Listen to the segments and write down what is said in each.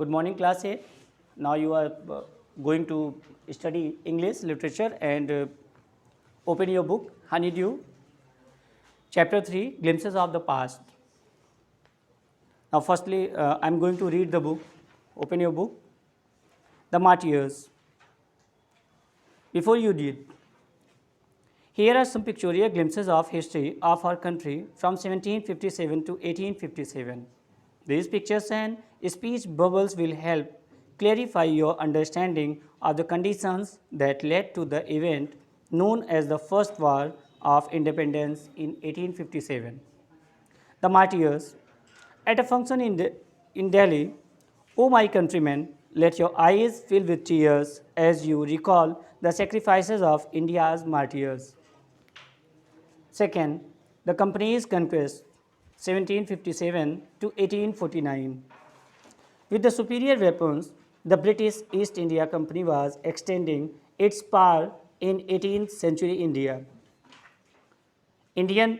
Good morning, class 8. Now you are going to study English literature and open your book, Honeydew, chapter 3, Glimpses of the Past. Now, firstly, I'm going to read the book. Open your book. The Martyrs. Before you read, here are some pictorial glimpses of history of our country from 1757 to 1857. These pictures and speech bubbles will help clarify your understanding of the conditions that led to the event known as the First War of Independence in 1857. The Martyrs. At a function in Delhi, O my countrymen, let your eyes fill with tears as you recall the sacrifices of India's martyrs. Second, the company's conquest, 1757 to 1849. With the superior weapons, the British East India Company was extending its power in 18th century India. Indian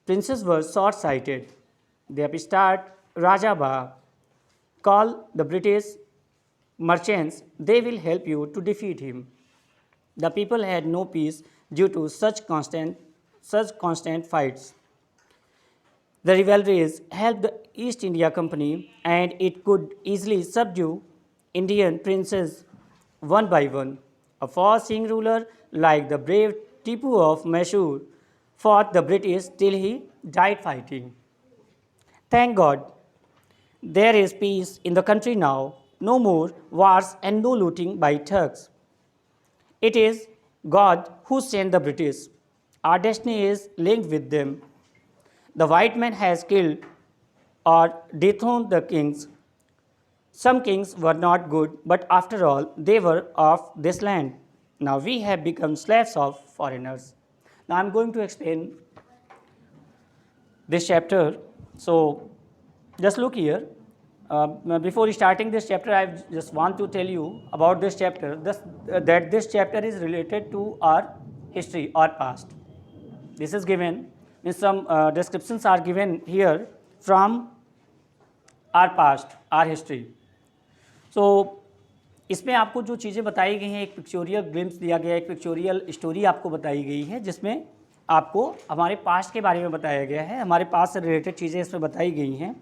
princes were short-sighted. The upstart Raja Bha called the British merchants, they will help you to defeat him. The people had no peace due to such constant fights. The rivalries helped the East India Company and it could easily subdue Indian princes one by one. A far-seeing ruler like the brave Tipu of Mysore fought the British till he died fighting. Thank God, there is peace in the country now, no more wars and no looting by thugs. It is God who sent the British. Our destiny is linked with them. The white man has killed or dethroned the kings. Some kings were not good, but after all, they were of this land. Now we have become slaves of foreigners. Now I'm going to explain this chapter. So just look here. Before starting this chapter, I just want to tell you about this chapter, that this chapter is related to our history, our past. This is given, some descriptions are given here from our past, our history. So इसमें आपको जो चीज़ें बताई गई हैं, एक pictorial glimpse दिया गया है, एक पिक्चोरियल स्टोरी आपको बताई गई है जिसमें आपको हमारे पास्ट के बारे में बताया गया है, हमारे पास्ट से रिलेटेड चीज़ें इसमें बताई गई हैं.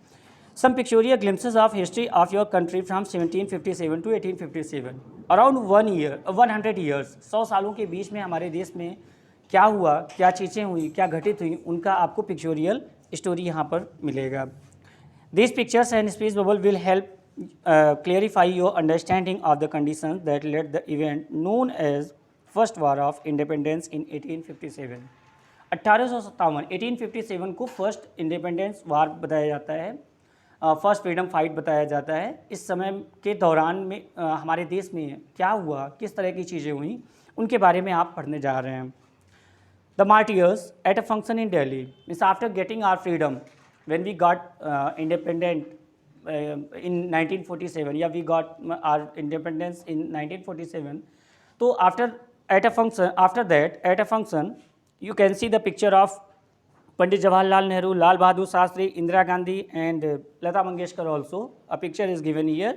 Some pictorial glimpses of history of your country from 1757 to 1857. Around 100 years, 100 सालों के बीच में हमारे देश में क्या हुआ, क्या चीज़ें हुई, क्या घटित हुई, उनका आपको पिक्चोरियल स्टोरी यहाँ पर मिलेगा. These pictures and speech bubble will help clarify your understanding of the conditions that led the event known as First War of Independence in 1857. 1857 1857 को फर्स्ट इंडिपेंडेंस वार बताया जाता है, फर्स्ट फ्रीडम फाइट बताया जाता है. इस समय के दौरान में हमारे देश में क्या हुआ, किस तरह की चीज़ें हुई, उनके बारे में आप पढ़ने जा रहे हैं. The martyrs at a function in Delhi means after getting our freedom when we got independent in 1947 या we got our independence in 1947. तो after that at a function you can see the picture of Pandit Jawaharlal Nehru, Lal Bahadur Shastri, Indira Gandhi and Lata Mangeshkar also. A picture is given here.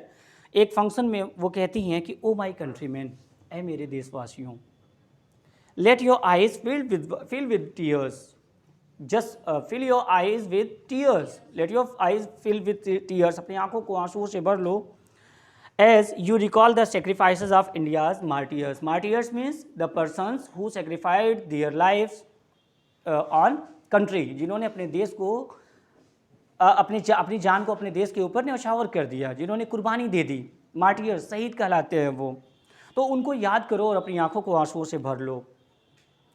एक function में वो कहती हैं कि ओ माई countryman, ऐ मेरे देशवासियों, let your eyes fill with tears, just fill your eyes with tears, let your eyes fill with tears, अपनी आंखों को आंसुओं से भर लो. As you recall the sacrifices of India's martyrs. Martyrs means the persons who sacrificed their lives on country. जिन्होंने अपने देश को अपनी जान को अपने देश के ऊपर न्यौछावर कर दिया, जिन्होंने कुर्बानी दे दी. मार्टियर्स शहीद कहलाते हैं वो. तो उनको याद करो और अपनी आंखों को आंसुओं से भर लो.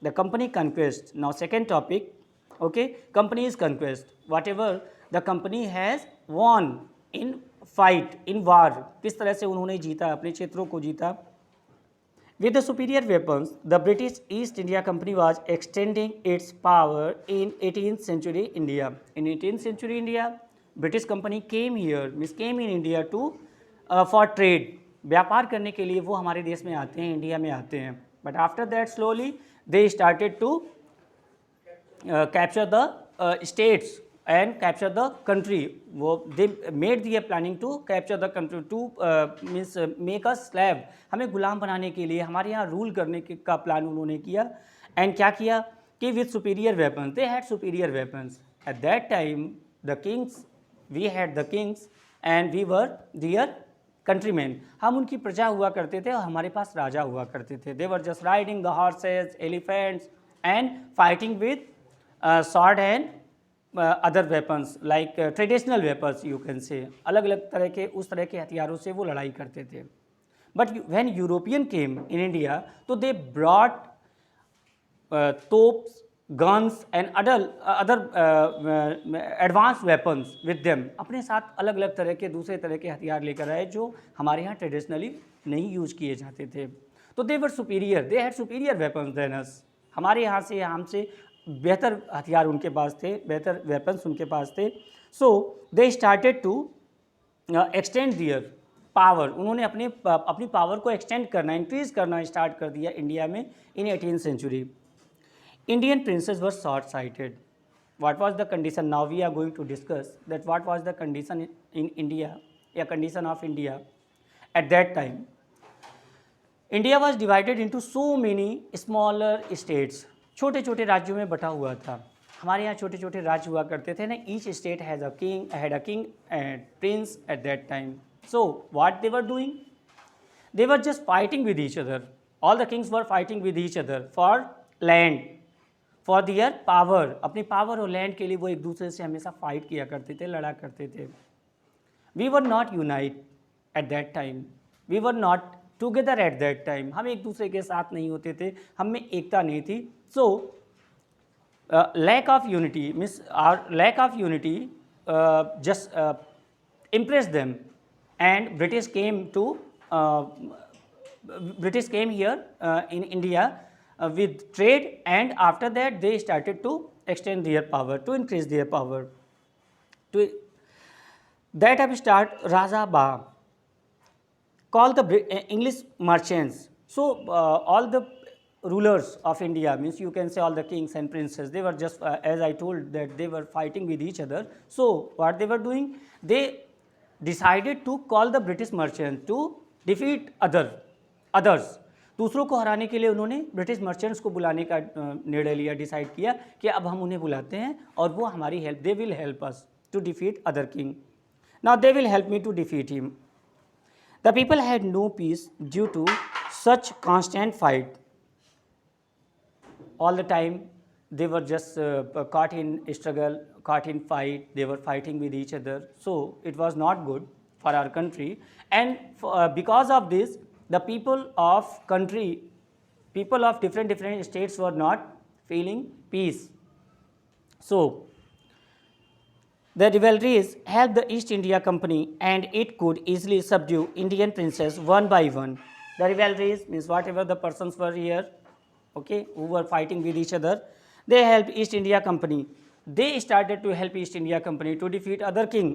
The company conquest. Now second topic. Okay, company's conquest. Whatever the company has won in fight in war, किस तरह से उन्होंने जीता, अपने क्षेत्रों को जीता. With the superior weapons the British East India company was extending its power in 18th century India. In 18th century India British company came in India to for trade. व्यापार करने के लिए वो हमारे देश में आते हैं, इंडिया में आते हैं. But after that slowly they started to capture the states and capture the country. वो they made the planning to capture the country to means make us slave. हमें गुलाम बनाने के लिए हमारे यहाँ रूल करने का प्लान उन्होंने किया. एंड क्या किया कि with superior weapons, they had superior weapons at that time. The kings, we had the kings and we were their countryman. हम उनकी प्रजा हुआ करते थे और हमारे पास राजा हुआ करते थे. They were just riding the horses, elephants and fighting with sword and other weapons like traditional weapons you can say. अलग अलग तरह के उस तरह के हथियारों से वो लड़ाई करते थे. But when European came in India, so they brought topes, guns and other advanced weapons with them. अपने साथ अलग अलग तरह के दूसरे तरह के हथियार लेकर आए जो हमारे यहाँ ट्रेडिशनली नहीं यूज किए जाते थे. तो they were superior, they had superior weapons than us. हमारे यहाँ से हमसे बेहतर हथियार उनके पास थे, बेहतर वेपन्स उनके पास थे. So they started to extend their power. उन्होंने अपनी पावर को एक्सटेंड करना, इंक्रीज करना स्टार्ट कर दिया इंडिया में इन 18th सेंचुरी. Indian princes were short sighted. What was the condition? Now we are going to discuss that what was the condition in India या condition of India at that time. India was divided into so many smaller states. छोटे छोटे राज्यों में बटा हुआ था. हमारे यहाँ छोटे छोटे राज्य हुआ करते थे ना. Each state had a king and prince at that time. So what they were doing? They were just fighting with each other. All the kings were fighting with each other for land, for their power. अपनी power और land के लिए वो एक दूसरे से हमेशा fight किया करते थे, लड़ा करते थे. We were not unite at that time. We were not together at that time. हम एक दूसरे के साथ नहीं होते थे, हम में एकता नहीं थी. So, lack of unity means our lack of unity just impressed them, and British came here in India with trade, and after that they started to extend their power, to increase their power. To that have start Raja Ba called the English merchants. So all the rulers of India, means you can say all the kings and princes, they were just as I told that they were fighting with each other. So what they were doing, they decided to call the British merchants to defeat others. दूसरों को हराने के लिए उन्होंने British merchants को बुलाने का निर्णय लिया, डिसाइड किया कि अब हम उन्हें बुलाते हैं और वो हमारी help, they will help us to defeat other king. Now they will help me to defeat him. The people had no peace due to such constant fight. All the time they were just caught in struggle, caught in fight. They were fighting with each other. So it was not good for our country. And because of this, the people of different states were not feeling peace. So the rivalries helped the East India Company, and it could easily subdue Indian princes one by one. The rivalries means whatever the persons were here, okay, who were fighting with each other, they helped East India Company. They started to help East India Company to defeat other king,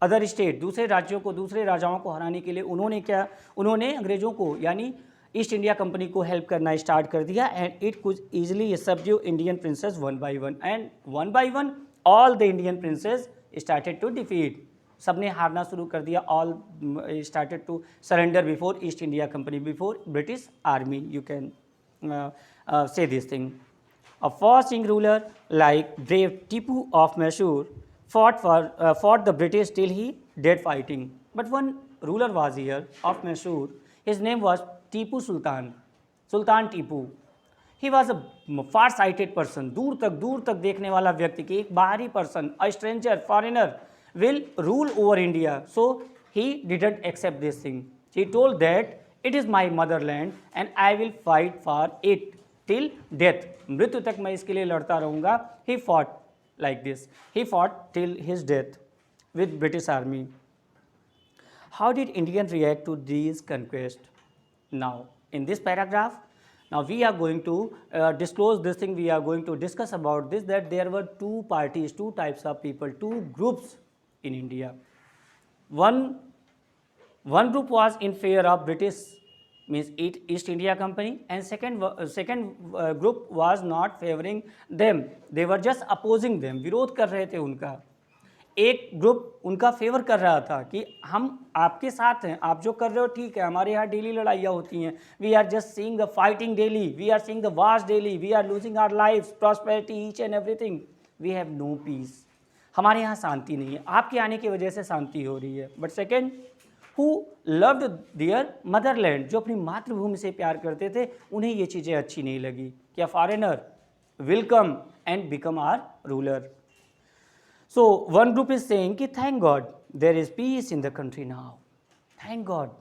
other state. दूसरे राज्यों को, दूसरे राजाओं को हराने के लिए उन्होंने अंग्रेजों को यानी ईस्ट इंडिया कंपनी को हेल्प करना स्टार्ट कर दिया. And it could easily subdue Indian princes one by one. And one by one all the Indian princes started to defeat. सबने हारना शुरू कर दिया. All started to surrender before East India Company, before British army. You can say this thing. A far-seeing ruler like brave Tipu of Mysore fought the British till he died fighting. But one ruler was here of Mysore. His name was Tipu Sultan, Sultan Tipu. He was a far-sighted person. दूर तक देखने वाला व्यक्ति कि एक बाहरी person, a stranger, foreigner will rule over India. So he didn't accept this thing. He told that it is my motherland and I will fight for it till death. मृत्यु तक मैं इसके लिए लड़ता रहूँगा. He fought like this. He fought till his death with British army. How did Indians react to these conquests? Now in this paragraph, now we are going to disclose this thing. We are going to discuss about this, that there were two parties, two types of people, two groups in India. One group was in favor of British means East India Company, and second group was not favoring them, they were just opposing them, विरोध कर रहे थे उनका। एक group उनका favour कर रहा था कि हम आपके साथ हैं, आप जो कर रहे हो ठीक है, हमारे यहाँ डेली लड़ाइयाँ होती हैं, we are just seeing the fighting daily, we are seeing the wars daily, we are losing our life, prosperity, each and everything, we have no peace, हमारे यहाँ शांति नहीं है, आपके आने की वजह से शांति हो रही है। But second, who loved there Motherland, जो अपनी मातृभूमि से प्यार करते थे, उन्हें ये चीज़ें अच्छी नहीं लगी कि a foreigner will come and become our ruler. So one group is saying कि thank God there is peace in the country now, thank God,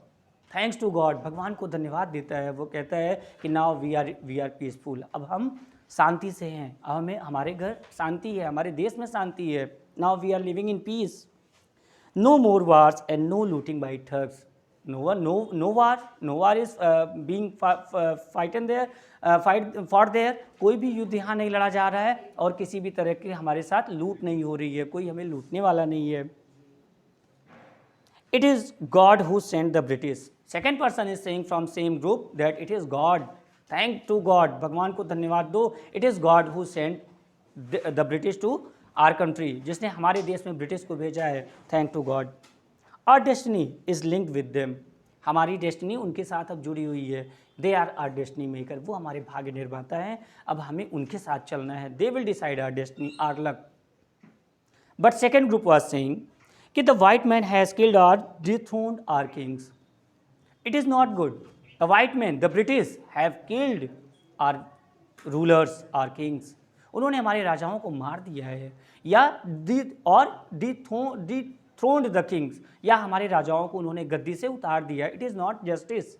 thanks to God, भगवान को धन्यवाद देता है, वो कहता है कि now we are peaceful, अब हम शांति से हैं, अब हमें हमारे घर शांति है, हमारे देश में शांति है, now we are living in peace, no more wars and no looting by thugs, no war is being fighten there, fought there, कोई भी युद्ध यहाँ नहीं लड़ा जा रहा है और किसी भी तरह की हमारे साथ लूट नहीं हो रही है, कोई हमें लूटने वाला नहीं है। It is God who sent the British. Second person is saying from same group that it is God. Thank to God. भगवान को धन्यवाद दो. It is God who sent the British to our country. जिसने हमारे देश में British को भेजा है. Thank to God. Our destiny is linked with them. हमारी डेस्टिनी उनके साथ अब जुड़ी हुई है। They are our destiny maker, वो हमारे भाग्य निर्माता हैं, अब हमें उनके साथ चलना है। They will decide our destiny, our luck. But second group was saying कि the white man has killed or dethroned our kings. It is not good. The white man, the British have killed our rulers, our kings. उन्होंने हमारे राजाओं को मार दिया है, या डिथ्रोन्ड the Kings, या हमारे राजाओं को उन्होंने गद्दी से उतार दिया। It is not justice.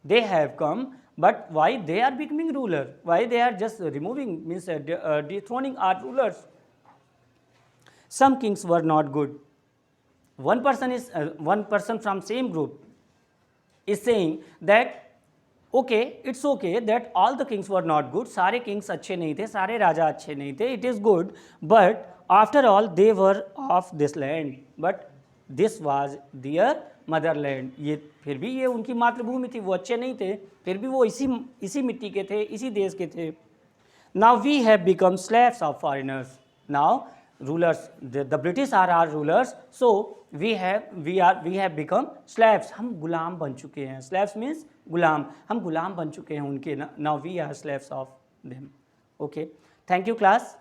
They have come, but why they are becoming ruler, why they are just removing, means dethroning our rulers. Some kings were not good. One person from same group is saying that okay, it's okay that all the kings were not good. सारे kings अच्छे नहीं थे, सारे राजा अच्छे नहीं थे. It is good, but after all they were of this land. But this was their motherland. ये फिर भी ये उनकी मातृभूमि थी, वो अच्छे नहीं थे, फिर भी वो इसी मिट्टी के थे, इसी देश के थे. Now we have become slaves of foreigners. Now rulers, the British are our rulers, so we have become slaves. हम गुलाम बन चुके हैं. Slaves means गुलाम. हम गुलाम बन चुके हैं उनके. Now we are slaves of them. Okay. Thank you class.